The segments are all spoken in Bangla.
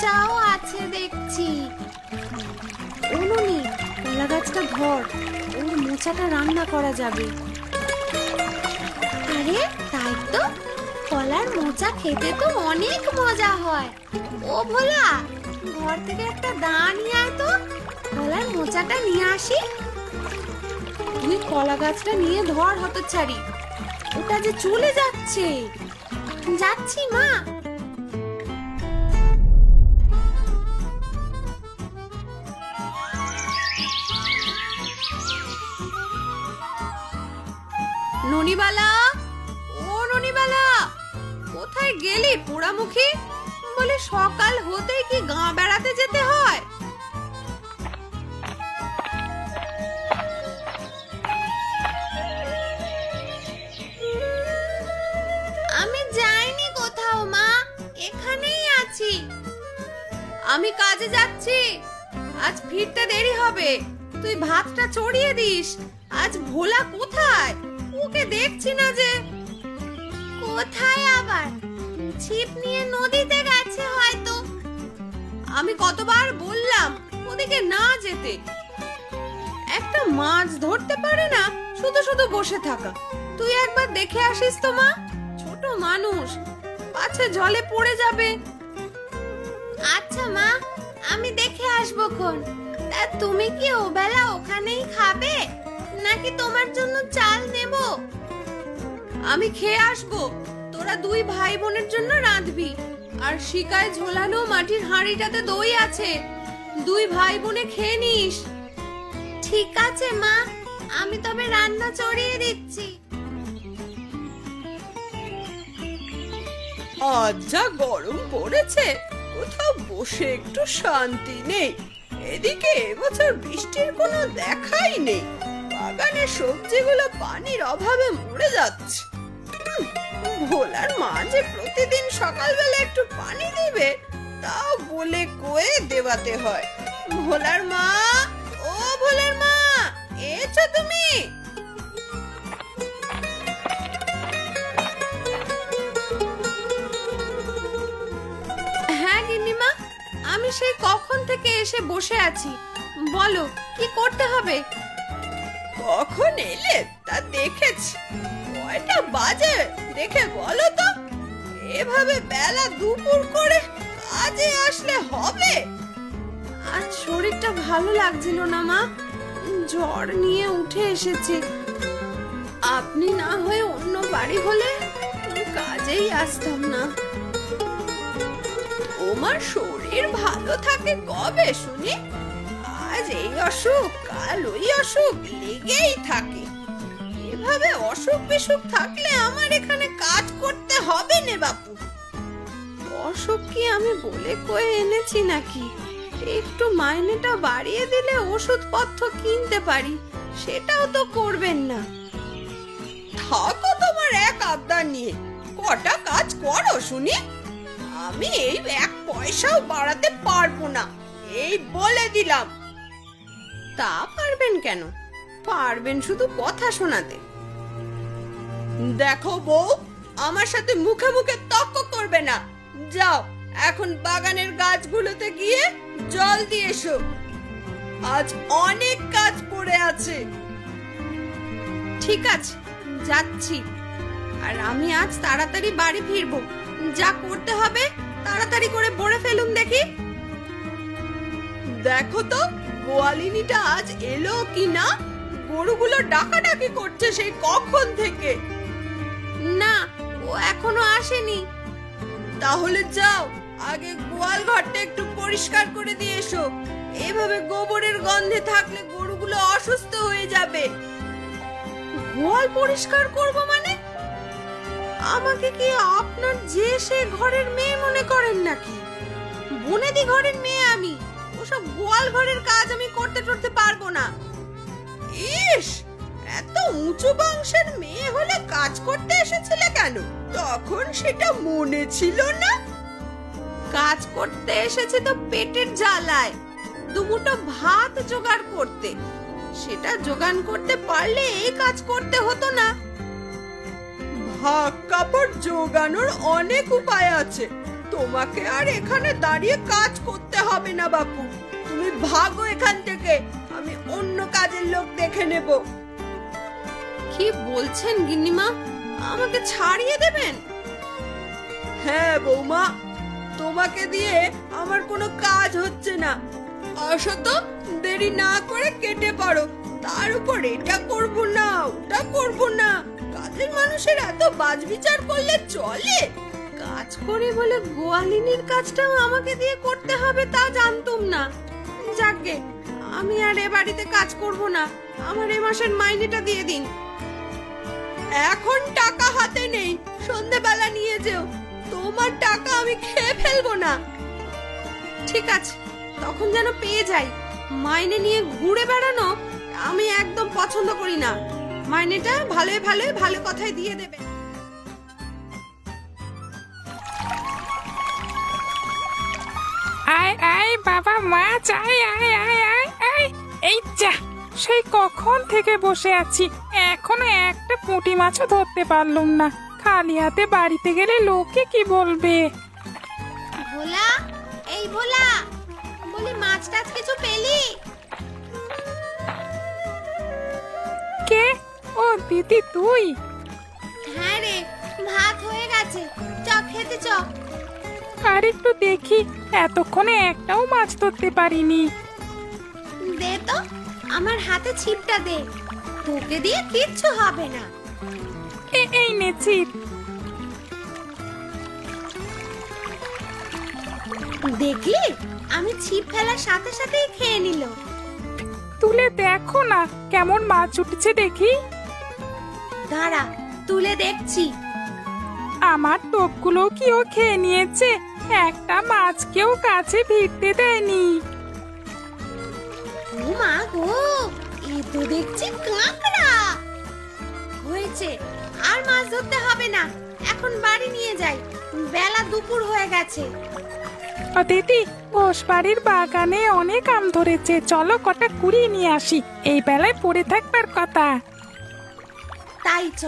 মোচাও আছে দেখছি। ওনুনি, কলা গাছটা ধর, ওর মোচাটা রান্না করা যাবে। আরে তাই তো, কলার মোচা খেতে তো অনেক মজা হয়। ও ভোলা, ঘর থেকে একটা দা নিয়ে আয় তো, কলার মোচাটা নিয়ে আসি। তুই কলা গাছটা নিয়ে ধর হতচ্ছাড়ি, ওটা যে চলে যাচ্ছে। যাচ্ছি মা। ননিবালা, ও ননিবালা, কোথায় গেলি পোড়ামুখী? বলে সকাল হতেই কি গাঁ বেড়াতে যেতে হয়? আমি যাইনি কোথাও মা, এখানেই আছি। আমি কাজে যাচ্ছি, আজ ফিরতে দেরি হবে। তুই ভাতটা চড়িয়ে দিস। আজ ভোলা কোথায়? ওকে দেখছি না যে। কোথায় আবার? ছিপ নিয়ে নদীতে গেছে হয়তো। আমি কতবার বললাম ওদিকে না যেতে। একটা মাছ ধরতে পারে না, শুধু শুধু বসে থাকা। তুই একবার দেখে আসিস তো মা, ছোট মানুষ, পাছে জলে পড়ে যাবে। আচ্ছা মা, আমি দেখে আসবো খন। তা তুমি কি ওবেলা ওখানেই খাবে, নাকি তোমার জন্য চাল নেব? আমি খেয়ে আসবো, তোরা দুই ভাই বোনের জন্য রাঁধবি। আর শিকায় ঝোলানো মাটির হাঁড়িটাতে দই আছে, দুই ভাই বোনে খেয়ে নিস। ঠিক আছে মা, আমি তবে রান্না চড়িয়ে দিচ্ছি। আজ যা গরম পড়েছে, কোথাও বসে একটু শান্তি নেই। এদিকে এবছর বৃষ্টির কোনো দেখাই নেই। বাগানের সবজিগুলো পানির অভাবে মরে যাচ্ছে। ভোলার মা যে প্রতিদিন সকালবেলা একটু পানি দিবে, তাও বলে কয়ে দেওয়াতে হয়। ভোলার মা, ও ভোলার মা, এসো তুমি। হ্যাঁ গিন্নিমা, আমি সেই কখন থেকে এসে বসে আছি। বলো কি করতে হবে? কখন এলে তা দেখেছি, কয়টা বাজে দেখে বলো তো। এভাবে বেলা দুপুর করে কাজে আসলে হবে? আজ শরীরটা ভালো লাগছিল না মা, জ্বর নিয়ে উঠে এসেছি। আপনি না হয়ে অন্য বাড়ি হলে কাজেই আসতাম না। তোমার শরীর ভালো থাকে কবে শুনি? আজ এই অসুখ, কাল ওই অসুখ লেগেই থাকে। এভাবে অসুখ বিসুখ থাকলে আমার এখানে কাজ করতে হবে না বাপু। অসুখ কি আমি বলে কয়ে এনেছি নাকি? একটু মাইনেটা বাড়িয়ে দিলে ওষুধপত্র কিনতে পারি, সেটাও তো করবেন না। থাকো তোমার এক আবদার নিয়ে, কটা কাজ করো শুনি। আমি এই এক পয়সাও বাড়াতে পারবো না, এই বলে দিলাম। তা পারবেন কেন? পারবেন শুধু কথা শোনাতে। দেখো বউ, আমার সাথে মুখে মুখে তর্ক করবে না। যাও এখন বাগানের গাছগুলোতে গিয়ে জল দিয়ে এসো, আজ অনেক কাজ পড়ে আছে। ঠিক আছে, যাচ্ছি। আর আমি আজ তাড়াতাড়ি বাড়ি ফিরবো। যা করতে হবে তাড়াতাড়ি করে বলে ফেলুন দেখি। দেখো তো গোয়ালিনীটা আজ এলো কি না। গরুগুলো ডাকাডাকি করছে সেই কখন থেকে। না, ও এখনো আসেনি। তাহলে যাও, আগে গোয়াল ঘরটা একটু পরিষ্কার করে দিয়ে এসো। এভাবে গোবরের গন্ধে থাকলে গরুগুলো অসুস্থ হয়ে যাবে। গোয়াল পরিষ্কার করব মানে? আমাকে কি আপনার যে সে ঘরের মেয়ে মনে করেন নাকি? বনেদি ঘরের মেয়ে আমি, ওসব গোয়াল ঘরের কাজ আমি করতে পারবো না। ইস, এত উঁচু বংশের মেয়ে হলে কাজ করতে এসেছিলে কেন? তখন সেটা মনে ছিল না? কাজ করতে এসেছে তো পেটের জ্বালায়, দুমুঠো ভাত জোগাড় করতে। সেটা জোগান করতে পারলে এই কাজ করতে হতো না। ভাগ কাপড় জোগানোর অনেক উপায় আছে, তোমাকে আর এখানে দাঁড়িয়ে কাজ করতে হবে না বাপু, তুমি ভাগো এখান থেকে, আমি অন্য কাজের লোক দেখে নেব। কি বলছেন গিন্নিমা, আমাকে ছাড়িয়ে দেবেন? হ্যাঁ বৌমা, তোমাকে দিয়ে আমার কোনো কাজ হচ্ছে না। আসো তো, দেরি না করে কেটে পারো। তার উপর এটা করব না ওটা করব না, কাজের মানুষের এত বাজবিচার করলে চলে? কাজ করে বলে গোয়ালিনীর কাজটাও আমাকে দিয়ে করতে হবে তা জানতুম না। যাকগে, আমি আর এ বাড়িতে কাজ করব না, আমার এ মাসের মাইনেটা দিয়ে দিন। এখন টাকা হাতে নেই, সন্ধেবেলা নিয়ে যেও, তোমার টাকা আমি খেয়ে ফেলবো না। ঠিক আছে, তখন যেন পেয়ে যাই। মাইনে নিয়ে ঘুরে বেড়ানো আমি একদম পছন্দ করি না। মাইনেটা ভালোই ভালোই ভালো কথাই দিয়ে দেবে। আয় আয় বাবা মাছ, আয় আয় আয় আয় আয়। এই যা, সেই কখন থেকে বসে আছি, এখনো একটা পুঁটি মাছও ধরতে পারলুম না। খালি হাতে বাড়িতে গেলে লোকে কি বলবে? ভোলা, এই ভোলা, বলি মাছ টাছ কিছু পেলি? কে? ও দিদি তুই? হ্যাঁ রে, ভাত হয়ে গেছে, চ খেতে চ। আর একটু দেখি, এতক্ষণে একটাও মাছ ধরতে পারিনি। দে তো, আমার হাতে ছিপটা দে, তোকে দিয়ে কিচ্ছু হবে না। এই নে ছিপ। দেখলি, আমি ছিপ ফেলার সাথে সাথেই খেয়ে নিল। তুলে দেখো না কেমন মাছ উঠছে দেখি। দাঁড়া, তুলে দেখছি। আমার টোপগুলো কি ও খেয়ে নিয়েছে? একটা মাছকেও কাছে ভিড়তে দেয়নি। ও মা গো, এ তো দেখছি কাঁকড়া। হয়েছে, আর মাছ ধরতে হবে না, এখন বাড়ি নিয়ে যাই, বেলা দুপুর হয়ে গেছে। ও দিদি, ঘোষ বাড়ির বাগানে অনেক আম ধরেছে, চলো কটা কুড়িয়ে নিয়ে আসি, এই বেলায় পড়ে থাকবার কথা। তাই চ,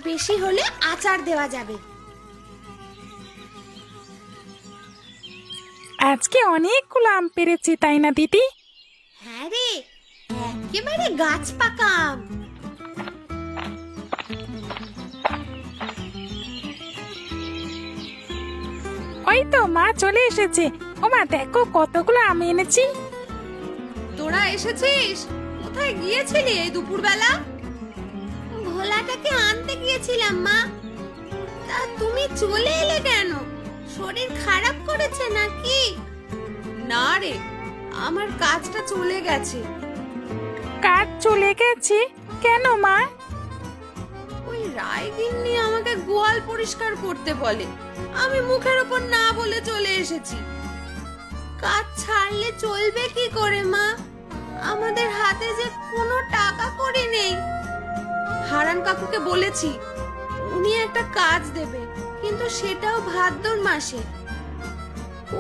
বেশি হলে আচার দেওয়া যাবে। আজকে অনেকগুলো আম পেরেছি, তাই না দিদি? হ্যাঁ রে, একেবারে গাছ পাকা আম। ওই তো মা চলে এসেছে। ও মা দেখো কতগুলো আম এনেছি। তোরা এসেছিস? কোথায় গিয়েছিলি এই দুপুরবেলা? ভোলাটাকে আনতে গিয়েছিলাম মা। তা তুমি চলে এলে কেন? শরীর খারাপ করেছে নাকি? না রে, আমার কাজটা চলে গেছে। কাজ চলে গেছে? কেন মা? ওই রায়গিন্নি আমাকে গোয়াল পরিষ্কার করতে বলে, আমি মুখের উপর না বলে চলে এসেছি। কাজ ছাড়লে চলবে কি করে মা? আমাদের হাতে যে কোনো টাকা কড়ি নেই। হারান কাকুকে বলেছি, উনি একটা কাজ দেবে, কিন্তু সেটাও ভাদ্র মাসে।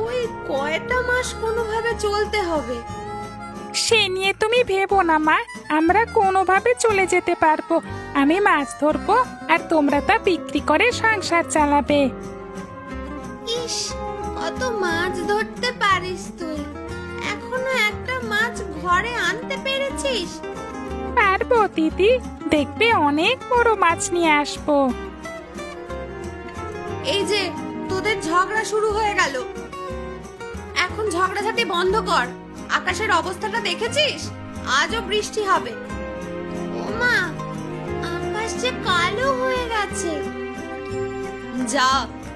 ওই কয়টা মাস কোনোভাবে চলতে হবে। সে নিয়ে তুমি ভেবো না মা, আমরা কোনোভাবে চলে যেতে পারবো। আমি মাছ ধরবো আর তোমরা তা বিক্রি করে সংসার চালাবে। ইস, কত মাছ ধরতে পারিস তুই, এখনো একটা মাছ ঘরে আনতে পেরেছিস? পারবো দিদি, দেখবে অনেক বড় মাছ নিয়ে আসবো। এই যে তোদের ঝগড়া শুরু হয়ে গেল, এখন ঝগড়াঝাটি বন্ধ কর। আকাশের অবস্থাটা দেখেছিস? আজও বৃষ্টি হবে। ওমা, আকাশ যে কালো হয়ে গেছে। যা,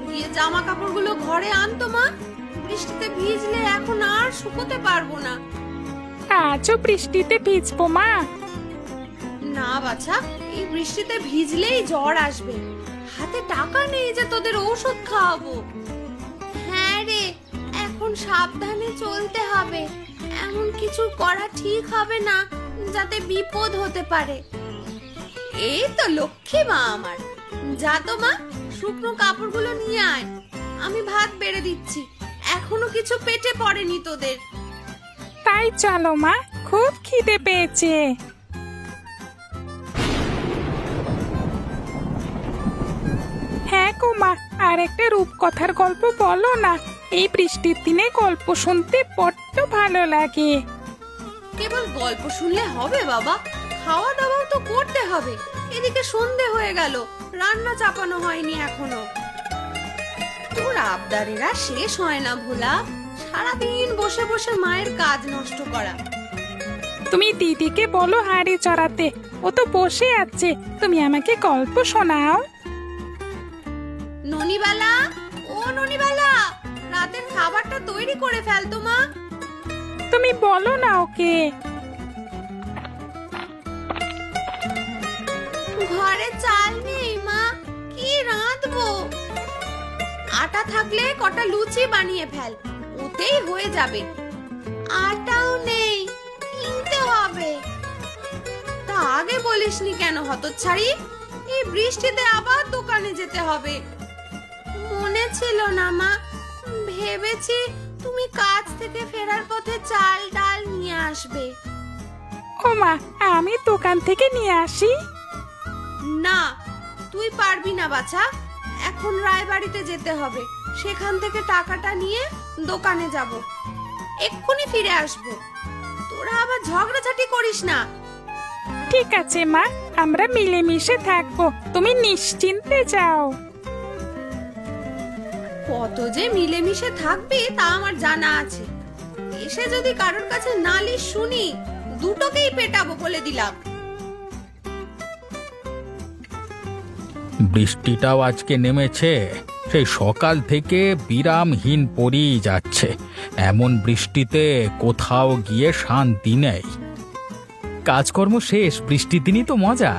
গিয়ে জামা কাপড়গুলো ঘরে আনতো মা, বৃষ্টিতে ভিজলে এখন আর শুকোতে পারবো না। আজও বৃষ্টিতে ভিজবো মা? না বাছা, এই বৃষ্টিতে ভিজলেই জ্বর আসবে। হাতে টাকা নেই যে তোদের ঔষধ খাওয়াবো। হ্যাঁ রে, এখন সাবধানে চলতে হবে, এমন কিছু করা ঠিক হবে না যাতে বিপদ হতে পারে। এই তো লক্ষ্মী মা আমার, যা তো মা, শুকনো কাপড়গুলো নিয়ে আয়, আমি ভাত বেড়ে দিচ্ছি, এখনো কিছু পেটে পড়েনি তোদের। তাই চলো মা, খুব খিদে পেয়েছে। হ্যাঁ হ্যাঁ গো মা, আর একটা রূপকথার গল্প বলো না। এই বৃষ্টির দিনে গল্প শুনতে বড্ড ভালো লাগে। কেবল গল্প শুনলে হবে বাবা, খাওয়া দাওয়াও তো করতে হবে। এদিকে সন্ধে হয়ে গেল, রান্না চাপানো হয়নি এখনো। তোর আবদারেরা শেষ হয় না ভোলা, সারাদিন বসে বসে মায়ের কাজ নষ্ট করা। তুমি দিদিকে বলো হাঁড়ি চড়াতে, ও তো বসে আছে। তুমি আমাকে গল্প শোনাও। ননিবালা, ও ননিবালা, রাতের খাবারটা তৈরি করে ফেলতো মা। তুমি বলো না ওকে। ঘরে চাল নেই মা, কি রাঁধবো? আটা থাকলে কটা লুচি বানিয়ে ফেল, ওতেই হয়ে যাবে। আটাও নেই, কিনতে হবে। তা আগে বলিসনি কেন হতচ্ছাড়ি? এই বৃষ্টিতে আবার দোকানে যেতে হবে। মনে ছিল না মা, ভেবেছি তুমি কাজ থেকে ফেরার পথে চাল ডাল নিয়ে আসবে। ও মা, আমি দোকান থেকে নিয়ে আসি। না, তুই পারবি না বাছা। এখন রায়বাড়িতে যেতে হবে, সেখান থেকে টাকাটা নিয়ে দোকানে যাব। এক্ষুনি ফিরে আসবো। তোরা আবার ঝগড়াঝাটি করিস না। ঠিক আছে মা, আমরা মিলেমিশে থাকবো, তুমি নিশ্চিন্তে যাও। কত যে মিলেমিশে থাকবি তা আমার জানা আছে। এসে যদি কারোর কাছে নালিশ শুনি, দুটোকেই পেটাবো বলে দিলাম। বৃষ্টিটাও আজকে নেমেছে, সেই সকাল থেকে বিরামহীন পড়েই যাচ্ছে। এমন বৃষ্টিতে কোথাও গিয়ে শান্তি নেই। কাজকর্ম শেষ, বৃষ্টির দিনই তো মজা।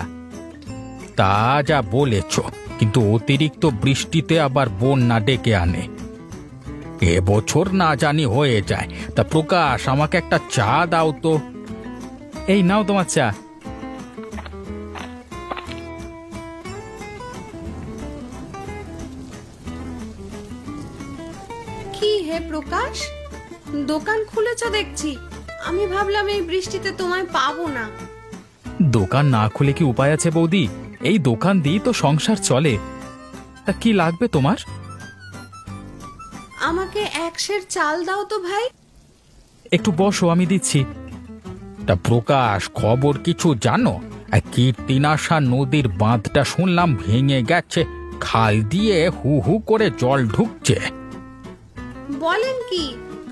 তা যা বলেছ, কিন্তু অতিরিক্ত বৃষ্টিতে আবার বন্যা ডেকে আনে। এবছর না জানি হয়ে যায়। তা প্রকাশ, আমাকে একটা চা দাও তো। এই নাও তোমার চা। কি হে প্রকাশ, দোকান খুলেছ দেখছি। আমি ভাবলাম এই বৃষ্টিতে তোমায় পাবো না। দোকান না খুলে কি উপায় আছে বৌদি? এই দোকান দিয়েই তো সংসার চলে। তা কি লাগবে তোমার? আমাকে 1 সের চাল দাও তো ভাই। একটু বসো, আমি দিচ্ছি। তা প্রকাশ, খবর কিছু জানো? কীর্তিনাশা নদীর বাঁধটা শুনলাম ভেঙে গেছে, খাল দিয়ে হু হু করে জল ঢুকছে। বলেন কি?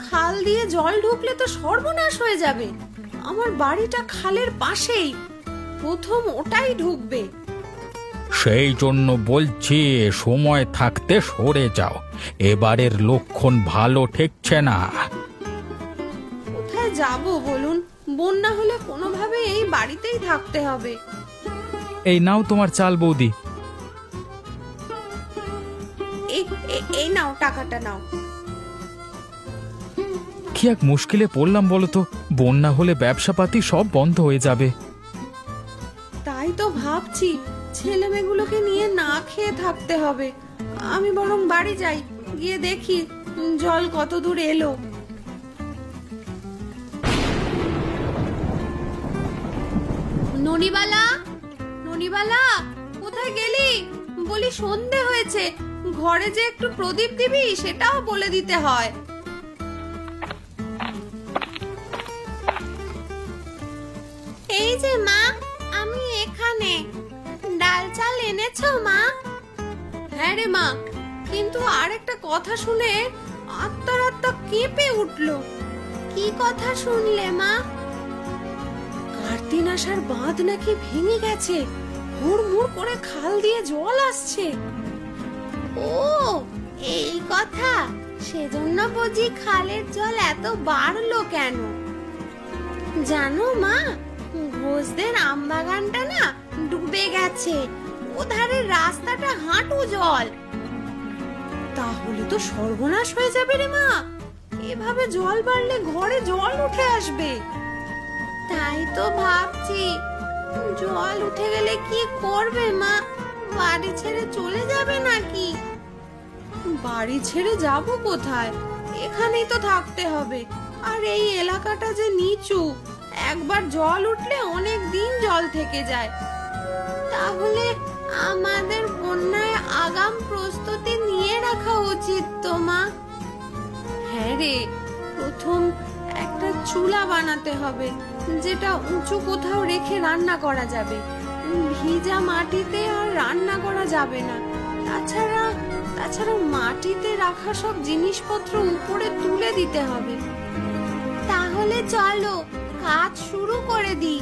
খাল দিয়ে জল ঢুকলে তো সর্বনাশ হয়ে যাবে। আমার বাড়িটা খালের পাশেই, প্রথম ওটাই ঢুকবে। সেই জন্য বলছি, সময় থাকতে সরে যাও। এবারের লক্ষণ ভালো ঠেকছে না। কোথায় যাব বলুন? বন্যা হলে কোনোভাবে এই বাড়িতেই থাকতে হবে। এই নাও তোমার চাল বৌদি। এই নাও, টাকাটা নাও। কি এক মুশকিলে পড়লাম বলো তো। বন্যা হলে ব্যবসাপাতি সব বন্ধ হয়ে যাবে। তাই তো ভাবছি, ছেলে মেয়েগুলোকে নিয়ে না খেয়ে থাকতে হবে। আমি বরং বাড়ি যাই, গিয়ে দেখি জল কত দূর এলো। ননিবালা, ননিবালা, কোথায় গেলি? বলি সন্ধে হয়েছে, ঘরে যে একটু প্রদীপ দিবি সেটাও বলে দিতে হয়। এই যে মা, আমি এখানে। ডাল চাল এনেছো মা? হ্যাঁ রে মা, কিন্তু আর একটা কথা শুনে আত্মা কেঁপে উঠলো। কি কথা শুনলে মা? কার্তিনাশার বাঁধ নাকি ভেঙে গেছে, হুড়মুড় করে খাল দিয়ে জল আসছে। ও, এই কথা। সেজন্য বুঝি খালের জল এত বাড়লো কেন? জানো মা, ঘোষদের আমবাগানটা না ডুবে গেছে। ওধারের রাস্তাটা হাঁটু জল। তাহলে তো সর্বনাশ হয়ে যাবে রে মা। এভাবে জল বাড়লে ঘরে জল উঠে আসবে। তাই তো ভাবছি, জল উঠে গেলে কি করবে মা? বাড়ি ছেড়ে চলে যাবে নাকি? বাড়ি ছেড়ে যাব কোথায়? এখানেই তো থাকতে হবে। আর এই এলাকাটা যে নিচু, একবার জল উঠলে অনেক দিন জল থেকে যায়। তাহলে আমাদের বন্যায় আগাম প্রস্তুতি নিয়ে রাখা উচিত তো মা। হ্যাঁ রে, প্রথম একটা চুলা বানাতে হবে, যেটা উঁচু কোথাও রেখে রান্না করা যাবে। ভিজা মাটিতে আর রান্না করা যাবে না। তাছাড়া মাটিতে রাখা সব জিনিসপত্র উপরে তুলে দিতে হবে। তাহলে চলো কাজ শুরু করে দিই।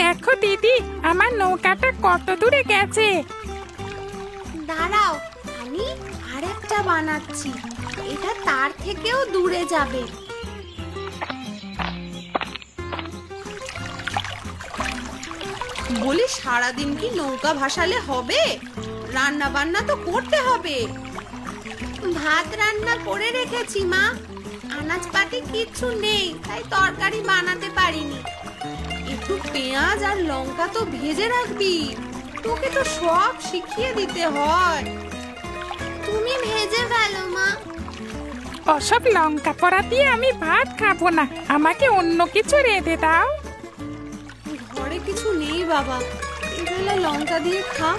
দেখো দিদি, আমার নৌকাটা কত দূরে গেছে। দাঁড়াও, আমি আরেকটা বানাচ্ছি, এটা তার থেকেও দূরে যাবে। বলি, সারাদিন কি নৌকা ভাসালে হবে? রান্না বান্না তো করতে হবে। ভাত রান্না করে রেখেছি মা, আনাজপাতি কিচ্ছু নেই, তাই তরকারি বানাতে পারিনি। একটু পেঁয়াজ আর লঙ্কা তো ভেজে রাখবি, তোকে তো সব শিখিয়ে দিতে হয়। তুমি ভেজে ফেলো মা। ওসব লঙ্কা পড়া দিয়ে আমি ভাত খাবো না, আমাকে অন্য কিছু রেঁধে দাও। ঘরে কিছু নেই বাবা, এবেলা লঙ্কা দিয়ে খা,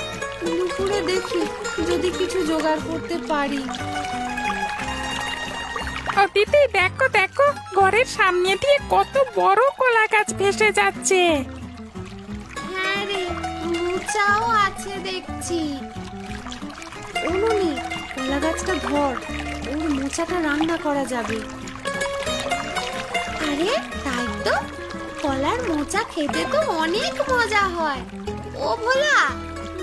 দুপুরে দেখি যদি কিছু জোগাড় করতে পারি। ও দিদি, দেখো দেখো, ঘরের সামনে দিয়ে কত বড় কলা গাছ ভেসে যাচ্ছে। হ্যাঁ রে, মোচাও আছে দেখছি। ওমনি, কলা গাছটা ধর, ওর মোচাটা রান্না করা যাবে। আরে তাই তো, কলার মোচা খেতে তো অনেক মজা হয়। ও ভোলা,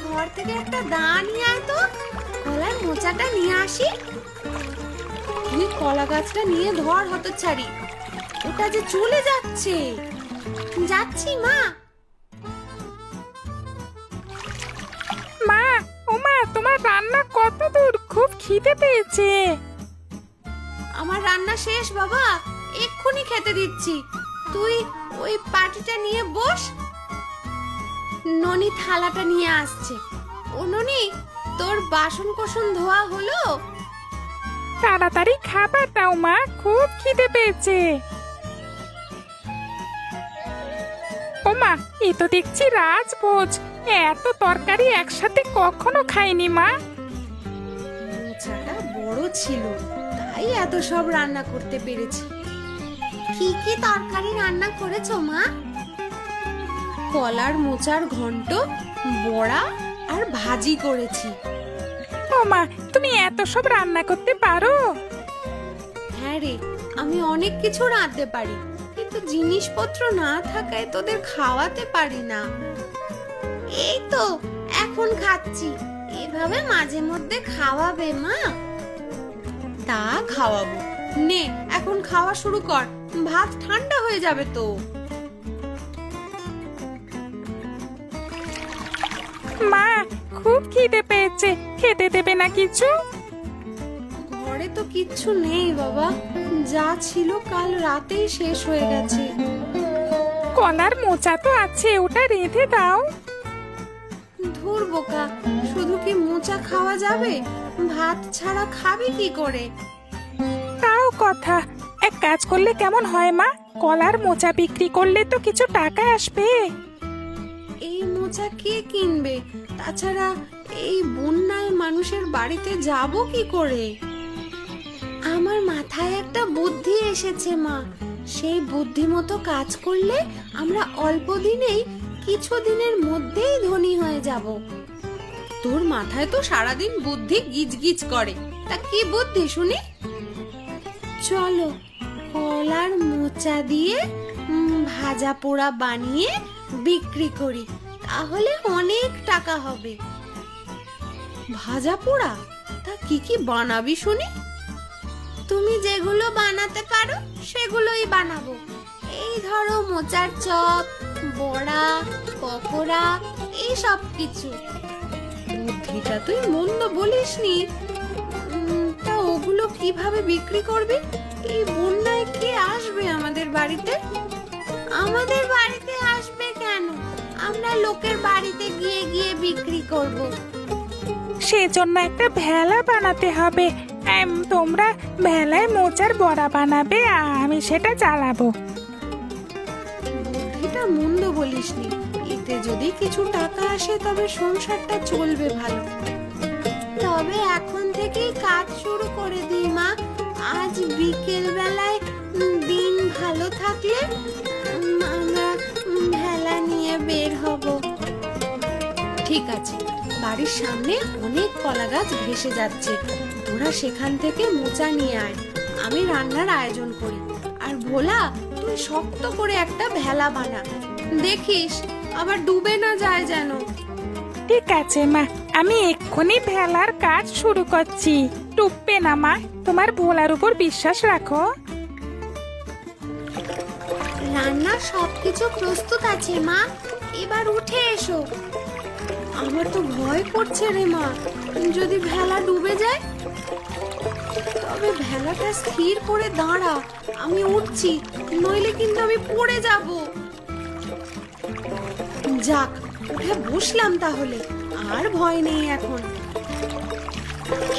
ঘর থেকে একটা দা নিয়ে আয় তো, কলার মোচাটা নিয়ে আসি। তুই কলা গাছটা নিয়ে ধর হতচ্ছাড়ি, ওটা যে চলে যাচ্ছে। যাচ্ছি মা। মা, ও মা, তোমার রান্না কত দূর? খুব খিদে পেয়েছে। আমার রান্না শেষ বাবা, এক্ষুনি খেতে দিচ্ছি। তুই ওই পাটিটা নিয়ে বস। ননি থালাটা নিয়ে আসছে। ও ননি, তোর বাসন কোসন ধোয়া হলো? তাড়াতাড়ি খাবার দাও মা, খুব খিদে পেয়েছে। ও মা, এ তো দেখছি রাজভোজ। এত তরকারি একসাথে কখনো খাইনি মা। মোচাটা বড় ছিল, তাই এত সব রান্না করতে পেরেছি। কি কি তরকারি রান্না করেছো মা? কলার মোচার ঘন্ট, বড়া আর ভাজি করেছি। ও মা, তুমি এত সব রান্না করতে পারো? হ্যাঁ রে, আমি অনেক কিছু রাঁধতে পারি, কিন্তু জিনিসপত্র না থাকায় তোদের খাওয়াতে পারি না। এই তো এখন খাচ্ছি, এভাবে মাঝে মধ্যে খাওয়াবে মা। তা খাওয়াবো, নে এখন খাওয়া শুরু কর, ভাত ঠান্ডা হয়ে যাবে তো। মা, খুব খিদে পেয়েছে, খেতে দেবে না কিছু? ঘরে তো কিচ্ছু নেই বাবা, যা ছিল কাল রাতেই শেষ হয়ে গেছে। কলার মোচা তো আছে, ওটা রেঁধে দাও। ধুর বোকা, শুধু কি মোচা খাওয়া যাবে? ভাত ছাড়া খাবি কি করে? তাও কথা, এক কাজ করলে কেমন হয় মা? কলার মোচা বিক্রি করলে তো কিছু টাকা আসবে। এই মোচা কে কিনবে? তাছাড়া এই বন্যায় মানুষের বাড়িতে যাব কি করে? আমার মাথায় একটা বুদ্ধি এসেছে মা। সেই বুদ্ধি মতো কাজ করলে আমরা অল্প দিনেই, কিছু দিনের মধ্যেই ধনী হয়ে যাব। তোর মাথায় তো সারাদিন বুদ্ধি গিজগিজ করে, তা কি বুদ্ধি শুনি? চলো কলার মোচা দিয়ে ভাজা পোড়া বানিয়ে বিক্রি করি, তাহলে অনেক টাকা হবে। ভাজা পোড়া? তা কি কি বানাবি শুনি? তুমি যেগুলো বানাতে পারো সেগুলোই বানাবো। এই ধরো মোচার চপ, বড়া, পকোড়া, এই সব কিছু। বুদ্ধিটা তুই মন্দ বলিসনি। তা ওগুলো কিভাবে বিক্রি করবি? এই বন্যায় কে আসবে আমাদের বাড়িতে? আমাদের বাড়িতে আসবে কেন? আমরা লোকের বাড়িতে গিয়ে গিয়ে বিক্রি করব। সেজন্য একটা ভেলা বানাতে হবে। তোমরা ভেলায় মোচার বড়া বানাবে, আমি সেটা চালাবো। বলিসনি, এতে যদি কিছু টাকা আসে তবে সংসারটা চলবে ভালো। তবে এখন থেকেই কাজ শুরু করে দিই মা। আজ বিকেল বেলায় দিন ভালো থাকলে আমরা ভেলা নিয়ে বের হব। ঠিক আছে, বাড়ির সামনে অনেক কলা গাছ ভেসে যাচ্ছে, তোরা সেখান থেকে মোচা নিয়ে আয়, আমি রান্নার আয়োজন করি। আর ভোলা, তুই শক্ত করে একটা ভেলা বানা, দেখিস আবার ডুবে না যায় যেন। ঠিক আছে মা, আমি এক্ষুনি ভেলার কাজ শুরু করছি। ডুববে না মা, তোমার ভোলার উপর বিশ্বাস রাখো। রান্নার সবকিছু প্রস্তুত আছে মা, এবার উঠে এসো। আমার তো ভয় করছে রে মা, যদি ভেলা ডুবে যায়। তবে ভেলাটা স্থির করে দাঁড়া, আমি উঠছি, নইলে কিন্তু আমি পড়ে যাব। যাক, উঠে বসলাম তাহলে, আর ভয় নেই এখন।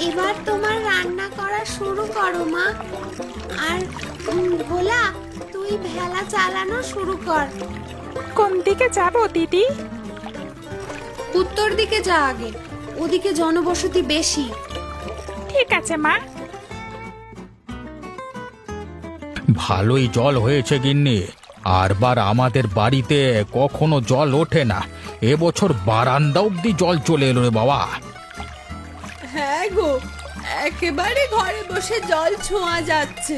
এবার তোমার রান্না করা শুরু করো মা। আর ভোলা, তুই ভেলা চালানো শুরু কর। কোন দিকে যাব দিদি? উত্তর দিকে যা আগে, ওদিকে জনবসতি বেশি। ঠিক আছে মা। ভালোই জল হয়েছে গিন্নি, আরবার আমাদের বাড়িতে কখনো জল ওঠে না, এবছর বারান্দা অব্দি জল চলে এলো রে বাবা। হ্যাঁ গো, একেবারে ঘরে বসে জল ছোঁয়া যাচ্ছে।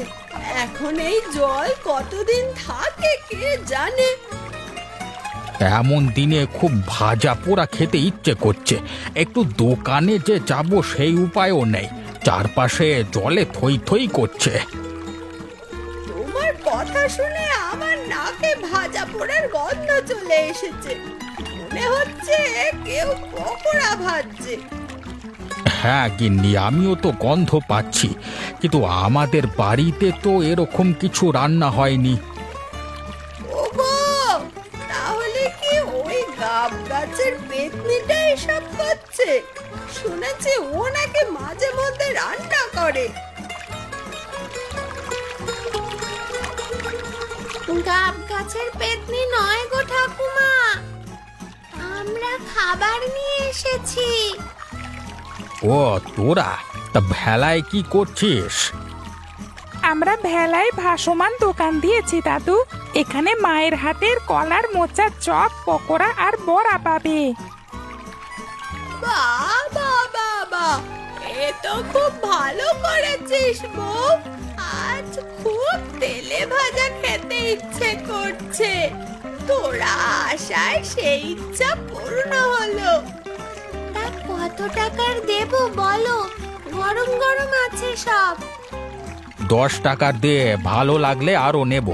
এখন এই জল কতদিন থাকে কে জানে। এমন দিনে খুব ভাজা পোড়া খেতে ইচ্ছে করছে, একটু দোকানে যে যাব সেই উপায়ও নেই, চারপাশে জলে থই থই করছে। তোমার কথা শুনে আমার নাকে ভাজা পোড়ার গন্ধ চলে এসেছে, মনে হচ্ছে কেউ পকোড়া ভাজছে। হ্যাঁ গিন্নি, আমিও তো গন্ধ পাচ্ছি, কিন্তু আমাদের বাড়িতে তো এরকম কিছু রান্না হয়নি। ওগো, তাহলে কি ওই গাব গাছের পেতনিটা এসব করছে? শুনেছি ও নাকি মাঝে মধ্যে রান্না করে। গাব গাছের পেতনি নয় গো ঠাকুমা, আমরা খাবার নিয়ে এসেছি। ও তোরা, তা ভেলায় কি করছিস? আমরা ভেলায় ভাসমান দোকান দিয়েছি দাদু, এখানে মায়ের হাতের কলার মোচা, চপ, পকোড়া আর বড়া পাবে। বাবা বাবা, এ তো খুব ভালো করেছিস বউ। আজ খুব তেলে ভাজা খেতে ইচ্ছে করছে, তোরা আশায় সেই ইচ্ছা পূর্ণ হলো। তা কত টাকার দেবো বলো? গরম গরম আছে সব। 10 টাকার দে, ভালো লাগলে আরো নেব।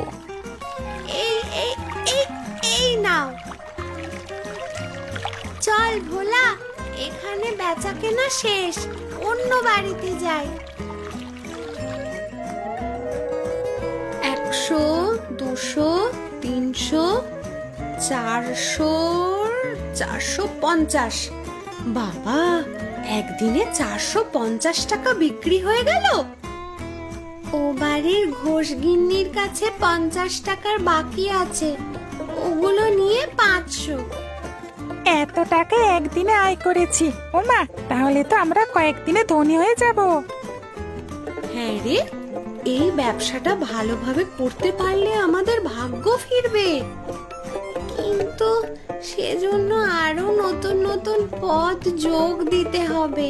এই এই এই এই নাও। চল ভোলা, এখানে বেচা কেনা শেষ, অন্য বাড়িতে যাই। 100, 200, 300, 400, 450। বাবা, একদিনে 450 টাকা বিক্রি হয়ে গেল। ও বাড়ির ঘোষগিন্নির কাছে 50 টাকার বাকি আছে, ওগুলো নিয়ে 500। এত টাকা একদিনে আয় করেছি। ও মা, তাহলে তো আমরা কয়েকদিনে ধনী হয়ে যাব। হ্যাঁ রে, এই ব্যবসাটা ভালোভাবে করতে পারলে আমাদের ভাগ্য ফিরবে, কিন্তু সেজন্য আরো নতুন নতুন পদ যোগ দিতে হবে,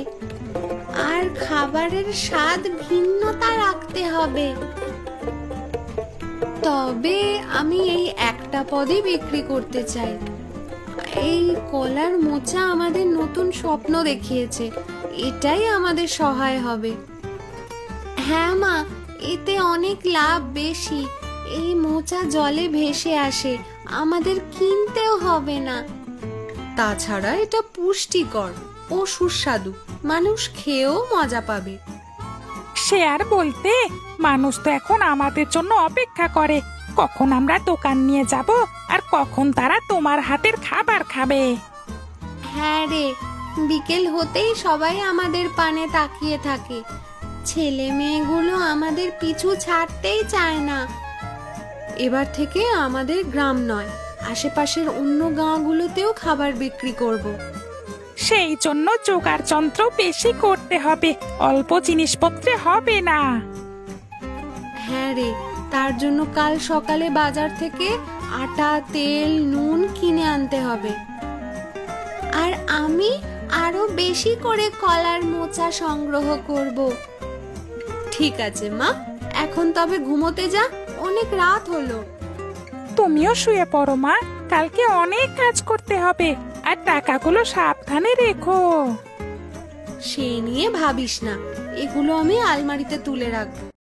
আর খাবারের স্বাদ ভিন্নতা রাখতে হবে। তবে আমি এই একটা পদই বিক্রি করতে চাই। এই কলার মোচা আমাদের নতুন স্বপ্ন দেখিয়েছে, এটাই আমাদের সহায় হবে। হ্যাঁ মা, এতে অনেক লাভ বেশি। এই মোচা জলে ভেসে আসে, আমাদের কিনতেও হবে না। তাছাড়া এটা পুষ্টিকর ও সুস্বাদু, মানুষ খেয়েও মজা পাবে। সে আর বলতে, মানুষ তো এখন আমাদের জন্য অপেক্ষা করে, কখন আমরা দোকান নিয়ে যাব আর কখন তারা তোমার হাতের খাবার খাবে। হ্যাঁ রে, বিকেল হতেই সবাই আমাদের পানে তাকিয়ে থাকে। ছেলে মেয়েগুলো আমাদের পিছু ছাড়তেই চায় না। এবার থেকে আমাদের গ্রাম নয়, আশেপাশের অন্য গাঁগুলোতেও খাবার বিক্রি করব। সেই জন্য জোগাড় যন্ত্র বেশি করতে হবে, অল্প জিনিসপত্রে হবে না। হ্যাঁ রে, তার জন্য কাল সকালে বাজার থেকে আটা, তেল, নুন কিনে আনতে হবে। আর আমি আরো বেশি করে কলার মোচা সংগ্রহ করব। ঠিক আছে মা, এখন তবে ঘুমোতে যা, অনেক রাত হলো। তুমিও শুয়ে পড়ো মা, কালকে অনেক কাজ করতে হবে। আর টাকাগুলো সাবধানে রেখো। সে নিয়ে ভাবিস না, এগুলো আমি আলমারিতে তুলে রাখবো।